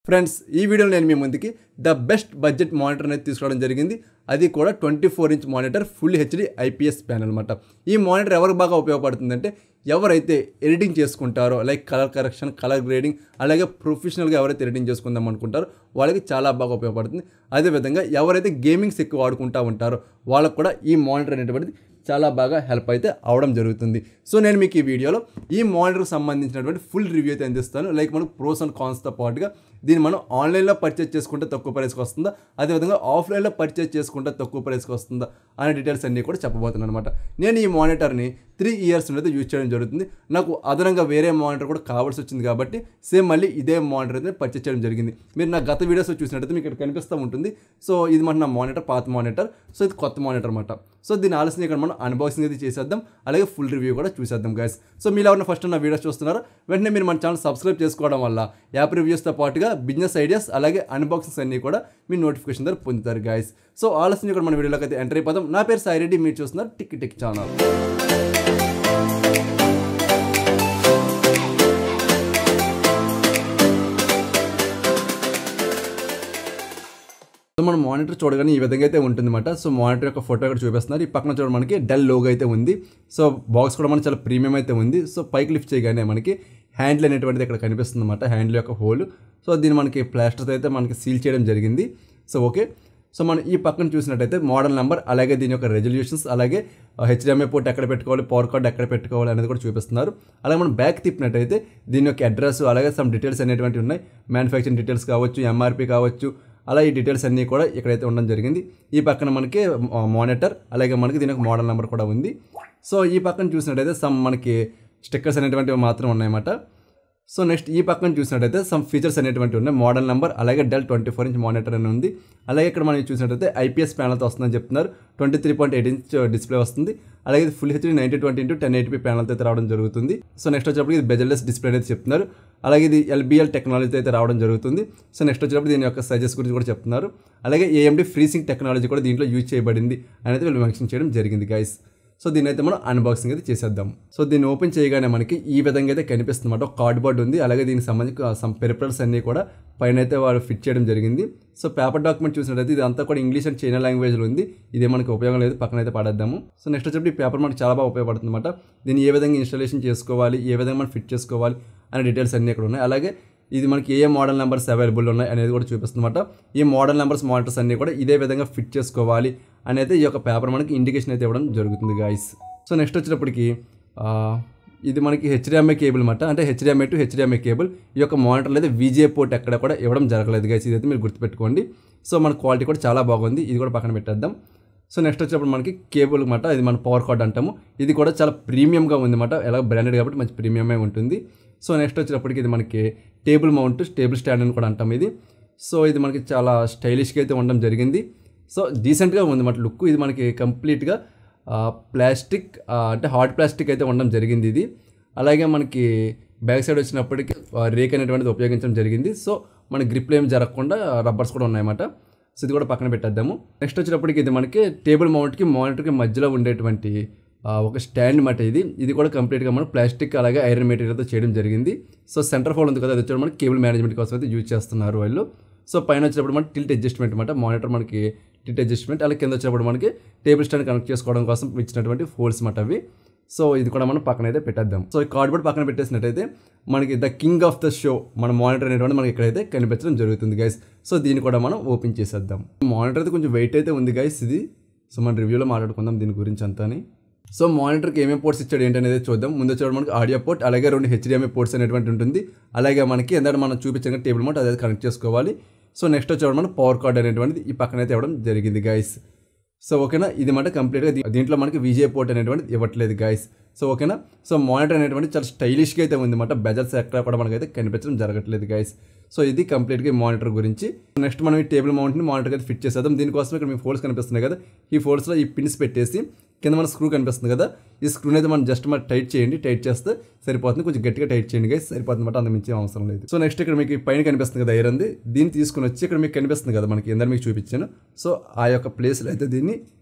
Friends ఈ వీడియోలో నేను మీ ముందుకి ద బెస్ట్ బడ్జెట్ మానిటర్ అనేది తీసుకోవడం జరిగింది. అది కూడా 24 inch monitor full HD IPS panel అనమాట. ఈ మానిటర్ ఎవరికి బాగా ఉపయోగపడుతుందంటే ఎవరైతే ఎడిటింగ్ చేసుకుంటారో like colour correction, colour grading, అలాగే ప్రొఫెషనల్గా ఎవరైతే ఎడిటింగ్ చేసుకుందాం అనుకుంటారో వాళ్ళకి చాలా బాగా ఉపయోగపడుతుంది. అదేవిధంగా ఎవరైతే గేమింగ్స్ ఎక్కువ వాడుకుంటూ ఉంటారో వాళ్ళకు కూడా ఈ మానిటర్ అనేటువంటిది చాలా బాగా హెల్ప్ అయితే అవడం జరుగుతుంది. సో నేను మీకు ఈ వీడియోలో ఈ మానిటర్కి సంబంధించినటువంటి ఫుల్ రివ్యూ అయితే అందిస్తాను. లైక్ మనకు ప్రోస్ అండ్ కాన్స్తో పాటుగా దీన్ని మనం ఆన్లైన్లో పర్చేస్ చేసుకుంటే తక్కువ ప్రైస్కి వస్తుందా, అదేవిధంగా ఆఫ్లైన్లో పర్చేస్ చేసుకుంటే తక్కువ ప్రైస్కి వస్తుందా అనే డీటెయిల్స్ అన్నీ కూడా చెప్పబోతున్నాను అనమాట. నేను ఈ మానిటర్ని 3 ఇయర్స్ అయితే యూజ్ చేయడం జరుగుతుంది. నాకు అదనంగా వేరే మానిటర్ కూడా కావాల్సి వచ్చింది కాబట్టి సేమ్ మళ్ళీ ఇదే మానిటర్ అయితే పర్చేస్ చేయడం జరిగింది. మీరు నా గత వీడియోస్ చూసినట్టయితే మీకు ఇక్కడ కనిపిస్తూ ఉంటుంది. సో ఇది మన నా మానిటర్, పాత మానిటర్. సో ఇది కొత్త మానిటర్ అనమాట. సో దీని ఆలస్యం ఇక్కడ మనం అన్బాక్సింగ్ అయితే చేసేద్దాం, అలాగే ఫుల్ రివ్యూ కూడా చూసేద్దాం గైస్. సో మీరు ఎవరైనా ఫస్ట్ నా వీడియోస్ చూస్తున్నారో వెంటనే మీరు మన ఛానల్ సబ్స్క్రైబ్ చేసుకోవడం వల్ల యాప్ రివ్యూస్తో పాటుగా బిజినెస్ ఐడియాస్ అలాగే అన్బాక్సింగ్స్ అన్నీ కూడా మీ నోటిఫికేషన్ ద్వారా పొందుతారు గైస్. సో ఆలస్యం ఇక్కడ మన వీడియోలోకి అయితే ఎంటర్ అయిపోదాం. నా పేరు సాయి రెడ్డి, మీరు చూస్తున్నారు టిక్ టిక్ ఛానల్. సో మన మానిటర్ చూడగానే ఈ విధంగా అయితే ఉంటుందన్నమాట. సో మానిటర్ యొక్క ఫోటో ఇక్కడ చూపిస్తున్నారు. ఈ పక్కన చూడ మనకి డెల్ లోగో అయితే ఉంది. సో బాక్స్ కూడా మనకి చాలా ప్రీమియం అయితే ఉంది. సో పైకి లిఫ్ట్ చేయగానే మనకి హ్యాండిల్ అనేటువంటిది ఇక్కడ కనిపిస్తుంది అనమాట, హ్యాండిల్ యొక్క హోల్. సో దీన్ని మనకి ప్లాస్టర్తో అయితే మనకి సీల్ చేయడం జరిగింది. So okay. సో మనం ఈ పక్కన చూసినట్టయితే మోడల్ నెంబర్, అలాగే దీని యొక్క రెజల్యూషన్స్, అలాగే హెచ్డిఎంఐ పోర్ట్ ఎక్కడ పెట్టుకోవాలి, పవర్ కార్డ్ ఎక్కడ పెట్టుకోవాలి అనేది కూడా చూపిస్తున్నారు. అలాగే మనం బ్యాక్ తిప్పినట్టయితే దీని యొక్క అడ్రస్, అలాగే సమ్ డీటెయిల్స్ అనేటువంటివి ఉన్నాయి. మ్యానుఫ్యాక్చరింగ్ డీటెయిల్స్ కావచ్చు, ఎంఆర్పి కావచ్చు, అలా ఈ డీటెయిల్స్ అన్నీ కూడా ఇక్కడైతే ఉండడం జరిగింది. ఈ పక్కన మనకి మానిటర్, అలాగే మనకి దీని యొక్క మోడల్ నెంబర్ కూడా ఉంది. సో ఈ పక్కన చూసినట్టయితే సమ్ మనకి స్టిక్కర్స్ అనేటువంటివి మాత్రం ఉన్నాయన్నమాట. సో నెక్స్ట్ ఈ పక్కన చూసినట్టయితే సమ్ ఫీచర్స్ అనేటువంటివి ఉన్నాయి. మోడల్ నెంబర్, అలాగే డెల్ 24 ఇంచ్ మానిటర్ అని ఉంది. అలాగే ఇక్కడ మనం చూసినట్టయితే ఐపీఎస్ ప్యానల్తో వస్తుందని చెప్తున్నారు. 23.8 ఇంచ్ డిస్ప్లే వస్తుంది. అలాగే ఇది ఫుల్ హెచ్డీ 1920x1080p ప్యానల్తో అయితే రావడం జరుగుతుంది. సో నెక్స్ట్ వచ్చేటప్పుడు ఇది బెజల్లెస్ డిస్ప్లే అయితే చెప్తున్నారు. అలాగే ఇది ఎల్బిఎల్ టెక్నాలజీతో అయితే రావడం జరుగుతుంది. సో నెక్స్ట్ వచ్చేటప్పుడు దీని యొక్క సైజెస్ గురించి కూడా చెప్తున్నారు. అలాగే ఏఎండి ఫ్రీసింగ్ టెక్నాలజీ కూడా దీంట్లో యూజ్ చేయబడింది అనేది వీళ్ళు మెన్షన్ చేయడం జరిగింది గైస్. సో దీన్ని అయితే మనం అన్బాక్సింగ్ అయితే చేసేద్దాం. సో దీన్ని ఓపెన్ చేయగానే మనకి ఈ విధంగా అయితే కనిపిస్తుంది అన్నమాట. ఒక కార్డ్బోర్డ్ ఉంది, అలాగే దీనికి సంబంధించి సమ్ పెరిఫరల్స్ అన్నీ కూడా పైన అయితే వాళ్ళు ఫిట్ చేయడం జరిగింది. సో పేపర్ డాక్యుమెంట్ చూసినట్టయితే ఇదంతా కూడా ఇంగ్లీష్ అండ్ చైనా లాంగ్వేజ్లో ఉంది. ఇదే మనకి ఉపయోగం లేదు, పక్కన అయితే పడేద్దాము. సో నెక్స్ట్ వచ్చేప్పుడు ఈ పేపర్ మనకి చాలా బాగా ఉపయోగపడుతుంది అనమాట. దీన్ని ఏ విధంగా ఇన్స్టాలేషన్ చేసుకోవాలి, ఏ విధంగా మనం ఫిట్ చేసుకోవాలి అనే డీటెయిల్స్ అన్నీ ఇక్కడ ఉన్నాయి. అలాగే ఇది మనకి ఏ మోడల్ నెంబర్స్ అవైలబుల్ ఉన్నాయి అనేది కూడా చూపిస్తుందన్నమాట. ఈ మోడల్ నెంబర్స్ మానిటర్స్ అన్నీ కూడా ఇదే విధంగా ఫిట్ చేసుకోవాలి అనేది ఈ యొక్క పేపర్ మనకి ఇండికేషన్ అయితే ఇవ్వడం జరుగుతుంది గైస్. సో నెక్స్ట్ వచ్చేటప్పటికి ఇది మనకి హెచ్డిఎంఐ కేబుల్ అనమాట. అంటే హెచ్డిఎంఐ టు హెచ్డిఎంఐ కేబుల్. ఈ యొక్క మానిటర్లో అయితే విజిఏ పోర్ట్ ఎక్కడ కూడా ఇవ్వడం జరగలేదు గైస్. ఇదైతే మీరు గుర్తుపెట్టుకోండి. సో మన క్వాలిటీ కూడా చాలా బాగుంది. ఇది కూడా పక్కన పెట్టేద్దాం. సో నెక్స్ట్ వచ్చేటప్పుడు మనకి కేబుల్ అనమాట. ఇది మన పవర్ కార్డ్ అంటాము. ఇది కూడా చాలా ప్రీమియంగా ఉంది అనమాట. ఎలా బ్రాండెడ్ కాబట్టి మంచి ప్రీమియమే ఉంటుంది. సో నెక్స్ట్ వచ్చేటప్పటికి ఇది మనకి టేబుల్ మౌంట్, టేబుల్ స్టాండ్ అని కూడా అంటాం ఇది. సో ఇది మనకి చాలా స్టైలిష్గా అయితే ఉండడం జరిగింది. సో డీసెంట్గా ఉంది అన్నమాట లుక్. ఇది మనకి కంప్లీట్గా ప్లాస్టిక్ అంటే హార్డ్ ప్లాస్టిక్ అయితే ఉండడం జరిగింది ఇది. అలాగే మనకి బ్యాక్ సైడ్ వచ్చినప్పటికీ రేక్ అనేటువంటిది ఉపయోగించడం జరిగింది. సో మన గ్రిప్లో ఏం జరగకుండా రబ్బర్స్ కూడా ఉన్నాయన్నమాట. సో ఇది కూడా పక్కన పెట్టేద్దాము. నెక్స్ట్ వచ్చేటప్పటికి ఇది మనకి టేబుల్ మౌంట్కి మానిటర్కి మధ్యలో ఉండేటువంటి ఒక స్టాండ్ మాట. ఇది కూడా కంప్లీట్గా మనం ప్లాస్టిక్ అలాగే ఐరన్ మెటీరియల్తో చేయడం జరిగింది. సో సెంటర్ ఫోల్ ఉంది కదా, అది వచ్చేటప్పుడు మనకి కేబుల్ మేనేజ్మెంట్ కోసం అయితే యూజ్ చేస్తున్నారు వాళ్ళు. సో పైన వచ్చేటప్పుడు మనకి టిల్ట్ అడ్జస్ట్మెంట్ అనమాట. మానిటర్ మనకి టిల్ట్ అడ్జస్ట్మెంట్, అలాగే కింద వచ్చేటప్పుడు మనకి టేబుల్ స్టాండ్ కనెక్ట్ చేసుకోవడం కోసం ఇచ్చినటువంటి ఫోల్స్ మాట అవి. సో ఇది కూడా మనం పక్కన అయితే పెట్టేద్దాం. సో ఈ కార్డ్బోర్డ్ పక్కన పెట్టేసినట్టయితే మనకి the king of the show మన మానిటర్ అనేటువంటి మనకి ఇక్కడైతే కనిపించడం జరుగుతుంది గైస్. సో దీన్ని కూడా మనం ఓపెన్ చేసేద్దాం. మానిటర్ అయితే కొంచెం వెయిట్ అయితే ఉంది గైస్ ఇది. సో మన రివ్యూలో మాట్లాడుకుందాం దీని గురించి అంతాని. సో మానిటర్కి ఏమేమి పోర్ట్స్ ఇచ్చాడు ఏంటనేది చూద్దాం. ముందు వచ్చేటప్పుడు మనకి ఆడియో పోర్ట్, అలాగే 2 హెచ్డిఎంఐ పోర్ట్స్ అనేటువంటి ఉంటుంది. అలాగే మనకి ఎందుకంటే మనం చూపించిన టేబుల్ మౌంట్ అదే కనెక్ట్ చేసుకోవాలి. సో నెక్స్ట్ వచ్చేటప్పుడు మనం పవర్ కార్డ్ అనేటువంటిది ఈ పక్కన అయితే ఇవ్వడం జరిగింది గైస్. సో ఓకేనా, ఇది మాట కంప్లీట్గా దీంట్లో మనకి విజిఏ పోర్ట్ అనేటువంటిది ఇవ్వట్లేదు గైస్. సో ఓకేనా. సో మానిటర్ అనేటువంటి చాలా స్టైలిష్గా అయితే ఉంది అన్నమాట. బెజల్స్ ఎక్కడ కూడా మనకైతే కనిపించడం జరగట్లేదు గైస్. సో ఇది కంప్లీట్గా మానిటర్ గురించి. నెక్స్ట్ మనం ఈ టేబుల్ మౌంట్ని మానిటర్కి అయితే ఫిట్ చేసేద్దాం. దీనికోసం ఇక్కడ మీకు ఫోల్డ్స్ కనిపిస్తున్నాయి కదా, ఈ ఫోల్డ్స్లో ఈ పిన్స్ పెట్టేసి కింద మన స్క్రూ కనిపిస్తుంది కదా, ఈ స్క్రూని అయితే మనం జస్ట్ మరి టైట్ చేయండి. టైట్ చేస్తే సరిపోతుంది. కొంచెం గట్టిగా టైట్ చేయండి గైస్, సరిపోతుంది అనమాట. అంత మించి అవసరం లేదు. సో నెక్స్ట్ ఇక్కడ మీకు పైన కనిపిస్తుంది కదా ఐరన్ది, దీన్ని తీసుకుని వచ్చి ఇక్కడ మీకు కనిపిస్తుంది కదా మనకి ఎందుకు మీకు చూపించాను. సో ఆ యొక్క ప్లేస్లో అయితే దీన్ని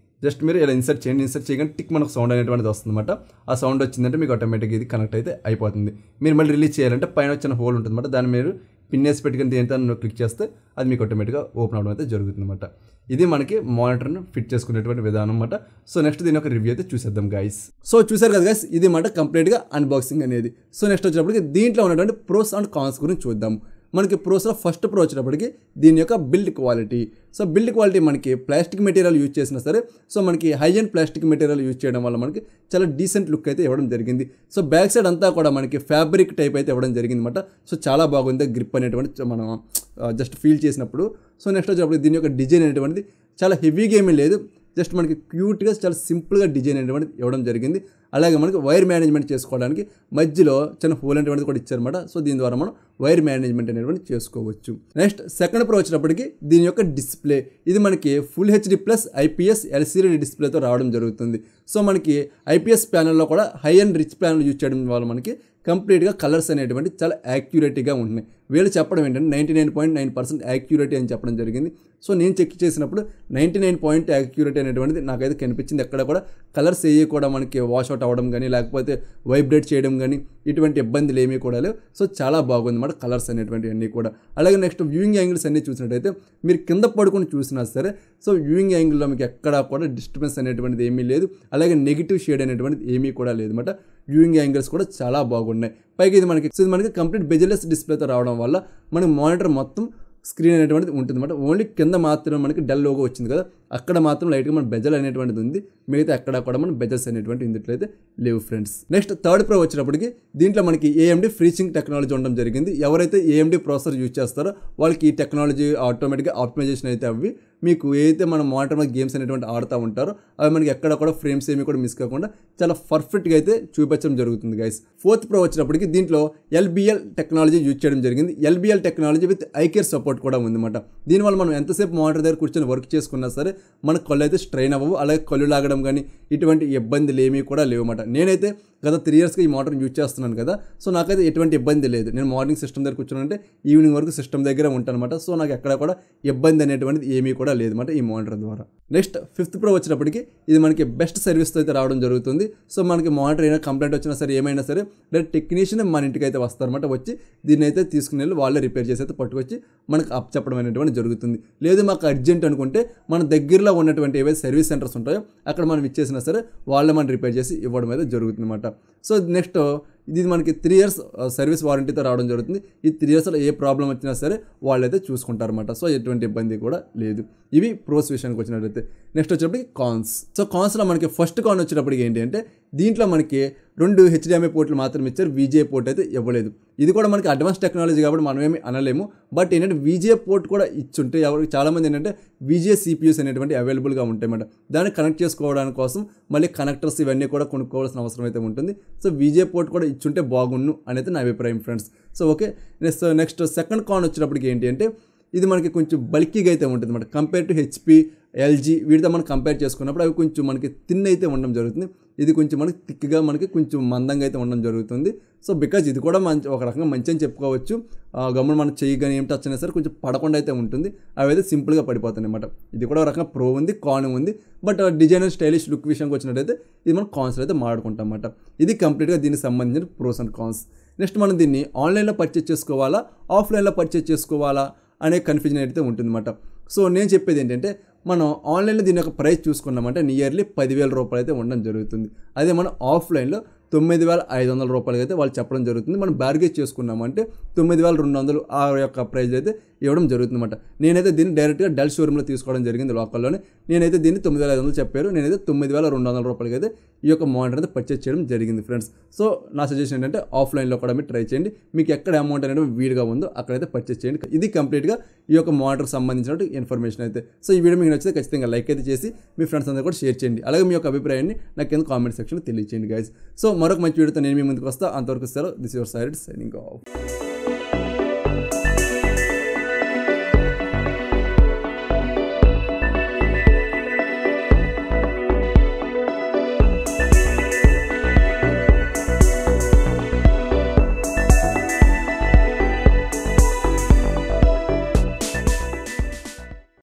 జస్ట్ మీరు ఇలా ఇన్సర్ట్ చేయండి. ఇన్సర్ట్ చేయగానే టిక్ మనకు సౌండ్ అనేటువంటిది వస్తుంది అనమాట. ఆ సౌండ్ వచ్చిందంటే మీకు ఆటోమేటిక్గా ఇది కనెక్ట్ అయితే అయిపోతుంది. మీరు మళ్ళీ రిలీజ్ చేయాలంటే పైన వచ్చిన హోల్ ఉంటుంది అనమాట, దాన్ని మీరు పిన్ వేసి పెట్టుకుని దేనితో క్లిక్ చేస్తే అది మీకు ఆటోమేటిక్గా ఓపెన్ అవడం అయితే జరుగుతుంది అనమాట. ఇది మనకి మానిటర్ని ఫిట్ చేసుకునేటువంటి విధానం అనమాట. సో నెక్స్ట్ దీని ఒక రివ్యూ అయితే చూసేద్దాం గైస్. సో చూసారు కదా గైస్, ఇది మాట కంప్లీట్గా అన్బాక్సింగ్ అనేది. సో నెక్స్ట్ వచ్చేటప్పటికి దీంట్లో ఉన్నటువంటి ప్రోస్ అండ్ కాన్స్ గురించి చూద్దాం. మనకి ప్రోస్లో ఫస్ట్ ప్రో వచ్చేటప్పటికి దీని యొక్క build quality. So build quality మనకి ప్లాస్టిక్ మెటీరియల్ యూజ్ చేసినా సరే, సో మనకి high and plastic material use చేయడం వల్ల మనకి చాలా డీసెంట్ లుక్ అయితే ఇవ్వడం జరిగింది. సో బ్యాక్ సైడ్ అంతా కూడా మనకి ఫ్యాబ్రిక్ టైప్ అయితే ఇవ్వడం జరిగింది అనమాట. సో చాలా బాగుంది గ్రిప్ అనేటువంటి మనం జస్ట్ ఫీల్ చేసినప్పుడు. సో నెక్స్ట్ వచ్చేటప్పుడు దీని యొక్క డిజైన్ అనేటువంటిది చాలా హెవీగా ఏమీ లేదు, జస్ట్ మనకి క్యూట్గా చాలా సింపుల్గా డిజైన్ అనేటువంటిది ఇవ్వడం జరిగింది. అలాగే మనకి వైర్ మేనేజ్మెంట్ చేసుకోవడానికి మధ్యలో చిన్న హోల్ అనేటువంటిది కూడా ఇచ్చారన్నమాట. సో దీని ద్వారా మనం వైర్ మేనేజ్మెంట్ అనేటువంటి చేసుకోవచ్చు. నెక్స్ట్ సెకండ్ ప్రో వచ్చినప్పటికీ దీని యొక్క డిస్ప్లే, ఇది మనకి full HD plus IPS LCD డిస్ప్లేతో రావడం జరుగుతుంది. సో మనకి ఐపీఎస్ ప్యానల్లో కూడా high and rich panel use చేయడం వల్ల మనకి కంప్లీట్గా కలర్స్ అనేటువంటి చాలా యాక్యురేట్గా ఉంటున్నాయి. వీళ్ళు చెప్పడం ఏంటంటే 99.9% యాక్యురేటీ అని చెప్పడం జరిగింది. సో నేను చెక్ చేసినప్పుడు 99% యాక్యురేటీ అనేటువంటిది నాకైతే కనిపించింది. ఎక్కడ కూడా కలర్స్ ఏవి కూడా మనకి వాష్ అవుట్ అవ్వడం కానీ లేకపోతే వైబ్రేట్ చేయడం కానీ ఇటువంటి ఇబ్బందులు ఏమీ కూడా లేవు. సో చాలా బాగుంది అన్నమాట కలర్స్ అనేటువంటివి అన్నీ కూడా. అలాగే నెక్స్ట్ వ్యూయింగ్ యాంగిల్స్ అన్నీ చూసినట్టయితే మీరు కింద పడుకొని చూసినా సరే, సో వ్యూయింగ్ యాంగిల్లో మీకు ఎక్కడా కూడా డిస్టర్బెన్స్ అనేటువంటిది ఏమీ లేదు. అలాగే నెగిటివ్ షేడ్ అనేటువంటిది ఏమీ కూడా లేదు అన్నమాట. వ్యూయింగ్ యాంగిల్స్ కూడా చాలా బాగున్నాయి. పైకి ఇది మనకి కంప్లీట్ బెజిలెస్ డిస్ప్లేతో రావడం వల్ల మనకి మానిటర్ మొత్తం స్క్రీన్ అనేటువంటిది ఉంటుంది అన్నమాట. ఓన్లీ కింద మాత్రం మనకి డెల్ లోగో వచ్చింది కదా, అక్కడ మాత్రం లైట్గా మన బెజల్ అనేటువంటిది ఉంది. మిగతా ఎక్కడ కూడా మన బెజల్స్ అనేటువంటి ఇందుట్లయితే లేవు ఫ్రెండ్స్. నెక్స్ట్ థర్డ్ ప్రో వచ్చినప్పటికి దీంట్లో మనకి ఏఎండి ఫ్రీచింగ్ టెక్నాలజీ ఉండడం జరిగింది. ఎవరైతే ఏఎండి ప్రాసెసర్ యూజ్ చేస్తారో వాళ్ళకి ఈ టెక్నాలజీ ఆటోమేటిక్గా ఆప్టిమైజేషన్ అయితే అవి మీకు ఏదైతే మన మానిటర్ మీద గేమ్స్ అనేటువంటి ఆడుతూ ఉంటారో అవి మనకి ఎక్కడ కూడా ఫ్రేమ్స్ ఏమి కూడా మిస్ కాకుండా చాలా పర్ఫెక్ట్గా అయితే చూపించడం జరుగుతుంది గైస్. ఫోర్త్ ప్రో వచ్చినప్పటికి దీంట్లో ఎల్బిఎల్ టెక్నాలజీ యూజ్ చేయడం జరిగింది. LBL technology with iCare support కూడా ఉందన్నమాట. దీనివల్ల మనం ఎంతసేపు మానిటర్ దగ్గర కూర్చొని వర్క్ చేసుకున్నా సరే మన కళ్ళు అయితే స్ట్రెయిన్ అవ్వవు. అలాగే కళ్ళు లాగడం కానీ ఇటువంటి ఇబ్బందులు ఏమీ కూడా లేవు అన్నమాట. నేనైతే గత 3 ఇయర్స్గా ఈ మోటార్ని యూజ్ చేస్తున్నాను కదా, సో నాకైతే ఎటువంటి ఇబ్బంది లేదు. నేను మార్నింగ్ సిస్టమ్ దగ్గర కూర్చోనంటే ఈవినింగ్ వరకు సిస్టమ్ దగ్గర ఉంటాను అనమాట. సో నాకు ఎక్కడ కూడా ఇబ్బంది అనేటువంటిది ఏమీ కూడా లేదన్నమాట ఈ మోటార్ ద్వారా. నెక్స్ట్ ఫిఫ్త్ ప్రో వచ్చినప్పటికి ఇది మనకి బెస్ట్ సర్వీస్తో అయితే రావడం జరుగుతుంది. సో మనకి మోటార్ అయినా కంప్లైంట్ వచ్చినా సరే ఏమైనా సరే డైరెక్ట్ టెక్నీషియన్ మన ఇంటికి అయితే వస్తారన్నమాట. వచ్చి దీన్ని అయితే తీసుకుని వెళ్ళి వాళ్ళే రిపేర్ చేసి అయితే పట్టుకొచ్చి మనకు అప్ చెప్పడం అనేటువంటి జరుగుతుంది. లేదు మాకు అర్జెంట్ అనుకుంటే మన దగ్గరలో ఉన్నటువంటి ఏవైతే సర్వీస్ సెంటర్స్ ఉంటాయో అక్కడ మనం ఇచ్చేసినా సరే వాళ్ళే మనం రిపేర్ చేసి ఇవ్వడం అయితే జరుగుతుంది అన్నమాట. సో నెక్స్ట్ ఇది మనకి 3 ఇయర్స్ సర్వీస్ వారంటీతో రావడం జరుగుతుంది. ఈ 3 ఇయర్స్లో ఏ ప్రాబ్లం వచ్చినా సరే వాళ్ళైతే చూసుకుంటారన్నమాట. సో ఎటువంటి ఇబ్బంది కూడా లేదు. ఇవి ప్రోస్ విషయానికి వచ్చినట్లయితే. నెక్స్ట్ వచ్చేటప్పటికి కాన్స్. సో కాన్స్లో మనకి ఫస్ట్ కాన్ వచ్చేటప్పటికి ఏంటి అంటే దీంట్లో మనకి 2 HDMI పోర్ట్లు మాత్రం ఇచ్చారు, VGA పోర్ట్ అయితే ఇవ్వలేదు. ఇది కూడా మనకి అడ్వాన్స్ టెక్నాలజీ కాబట్టి మనం ఏమి అనలేము. బట్ ఏంటంటే VGA పోర్ట్ కూడా ఇచ్చుంటే ఎవరికి చాలామంది ఏంటంటే VGA CPUs అనేటువంటి అవైలబుల్గా ఉంటాయి అన్నమాట. దాన్ని కనెక్ట్ చేసుకోవడానికి కోసం మళ్ళీ కనెక్టర్స్ ఇవన్నీ కూడా కొనుక్కోవాల్సిన అవసరం అయితే ఉంటుంది. సో VGA పోర్ట్ కూడా ఇచ్చుంటే బాగుండు అనేది నా అభిప్రాయం friends. So okay, next second కాన్ వచ్చినప్పటికి ఏంటి అంటే ఇది మనకి కొంచెం బల్కీగా అయితే ఉంటుంది అన్నమాట. కంపేర్ టు HP, LG వీటితో మనం కంపేర్ చేసుకున్నప్పుడు అవి కొంచెం మనకి థిన్ అయితే ఉండడం జరుగుతుంది. ఇది కొంచెం మనకి థిక్గా మనకి కొంచెం మందంగా అయితే ఉండడం జరుగుతుంది. సో బికాజ్ ఇది కూడా ఒక రకంగా మంచి అని చెప్పుకోవచ్చు. గమ్మున మనం చెయ్యి కానీ ఏం టచ్ అయినా సరే కొంచెం పడకుండా అయితే ఉంటుంది. అవి అయితే సింపుల్గా పడిపోతాయి అన్నమాట. ఇది కూడా ఒక రకంగా ప్రో ఉంది, కాన్ ఉంది. But design and stylish look విషయానికి వచ్చినట్టయితే ఇది మనం కాన్స్ అయితే మాట్లాడుకుంటాం అన్నమాట. ఇది కంప్లీట్గా దీనికి సంబంధించిన ప్రోస్ అండ్ కాన్స్. నెక్స్ట్ మనం దీన్ని ఆన్లైన్లో పర్చేజ్ చేసుకోవాలా ఆఫ్లైన్లో పర్చేజ్ చేసుకోవాలా అనే కన్ఫ్యూజన్ అయితే ఉంటుందన్నమాట. సో నేను చెప్పేది ఏంటంటే మనం ఆన్లైన్లో దీని యొక్క ప్రైస్ చూసుకున్నామంటే నియర్లీ 10,000 రూపాయలు అయితే ఉండడం జరుగుతుంది. అదే మనం ఆఫ్లైన్లో 9,500 రూపాయలకి అయితే వాళ్ళు చెప్పడం జరుగుతుంది. మనం బార్గెన్ చేసుకున్నామంటే 9,200 ఆ యొక్క ప్రైజ్ అయితే ఇవ్వడం జరుగుతుందన్నమాట. నేనైతే దీన్ని డైరెక్ట్గా డెల్ షోరూమ్లో తీసుకోవడం జరిగింది లోకల్లోనే. నేనైతే దీన్ని 9,500 చెప్పారు, నేనైతే 9,200 రూపాయలకి అయితే ఈ యొక్క మానిటర్ అయితే పర్చేజ్ చేయడం జరిగింది ఫ్రెండ్స్. సో నా సజెషన్ ఏంటంటే ఆఫ్లైన్లో కూడా మీరు ట్రై చేయండి. మీకు ఎక్కడ అమౌంట్ అనేది వీలుగా ఉందో అక్కడైతే పర్చేజ్ చేయండి. ఇది కంప్లీట్గా ఈ యొక్క మానిటర్కి సంబంధించిన ఇన్ఫర్మేషన్ అయితే. సో ఈ వీడియో మీకు నచ్చితే ఖచ్చితంగా లైక్ అయితే చేసి మీ ఫ్రెండ్స్ అందరూ కూడా షేర్ చేయండి. అలాగే మీ యొక్క అభిప్రాయాన్ని నాకు కింద కామెంట్ సెక్షన్లో తెలియచేయండి గైస్. సో మరొక మంచి వీడియోతో నేను మీ ముందుకు వస్తా. అంతవరకు sir this your side signing off.